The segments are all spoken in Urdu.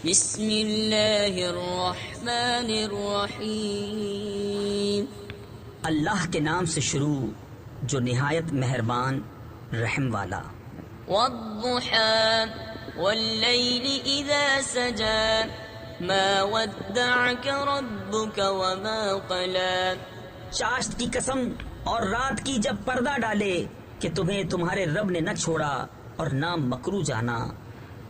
بسم اللہ الرحمن الرحیم۔ اللہ کے نام سے شروع جو نہایت مہربان رحم والا۔ والضحى واللیل اذا سجى ما ودعك ربك وما قلى۔ چاشت کی قسم اور رات کی جب پردہ ڈالے کہ تمہیں تمہارے رب نے نہ چھوڑا اور نہ مکرو جانا۔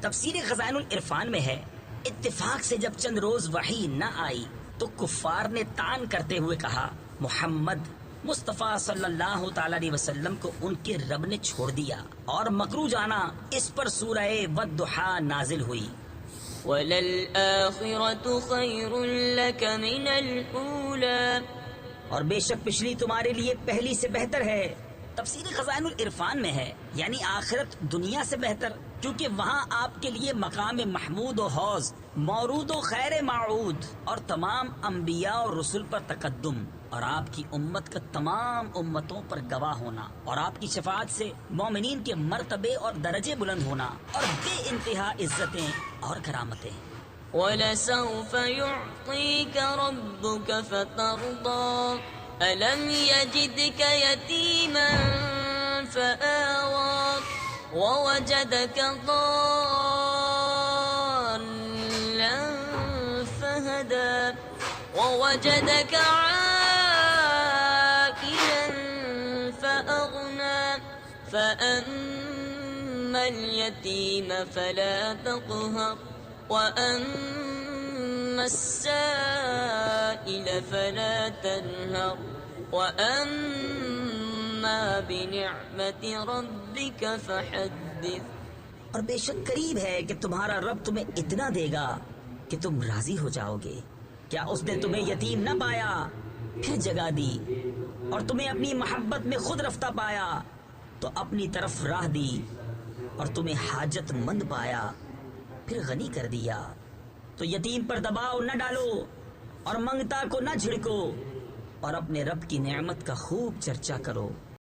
تفسیر خزائن العرفان میں ہے، اتفاق سے جب چند روز وحی نہ آئی تو کفار نے تان کرتے ہوئے کہا محمد مصطفیٰ صلی اللہ تعالی علیہ وسلم کو ان کے رب نے چھوڑ دیا اور مکرو جانا۔ اس پر سورہ والضحیٰ نازل ہوئی۔ وَلَلْآخِرَةُ خَيْرٌ لَكَ مِنَ الْأُولَى۔ اور بے شک پچھلی تمہارے لیے پہلی سے بہتر ہے۔ تفسیر خزائن العرفان میں ہے یعنی آخرت دنیا سے بہتر، کیونکہ وہاں آپ کے لیے مقام محمود و حوض مورود و خیر معود، اور تمام انبیاء اور رسل پر تقدم، اور آپ کی امت کا تمام امتوں پر گواہ ہونا، اور آپ کی شفاعت سے مومنین کے مرتبے اور درجے بلند ہونا، اور بے انتہا عزتیں اور کرامتیں۔ وَلَسَوْفَ يُعْطِيكَ رَبُّكَ فَتَرْضَىٰ۔ أَلَمْ يَجِدْكَ يَتِيمًا فَآوَىٰ وَوَجَدَكَ ضَالًّا فَهَدَىٰ وَوَجَدَكَ عَائِلًا فَأَغْنَىٰ فَأَمَّا الْيَتِيمَ فَلَا تَقْهَرْ وَأَمَّا السَّائِلَ فَلَا تَنْهَرْ وَأَمَّا بِنِعْمَةِ رَبِّكَ فَحَدِّثْ۔ اور بے شک قریب ہے کہ تمہارا رب تمہیں اتنا دے گا کہ تم راضی ہو جاؤ گے۔ کیا اس نے تمہیں یتیم نہ پایا پھر جگہ دی، اور تمہیں اپنی محبت میں خود رفتہ پایا تو اپنی طرف راہ دی، اور تمہیں حاجت مند پایا پھر غنی کر دیا۔ تو یتیم پر دباؤ نہ ڈالو اور منگتا کو نہ جھڑکو، اور اپنے رب کی نعمت کا خوب چرچا کرو۔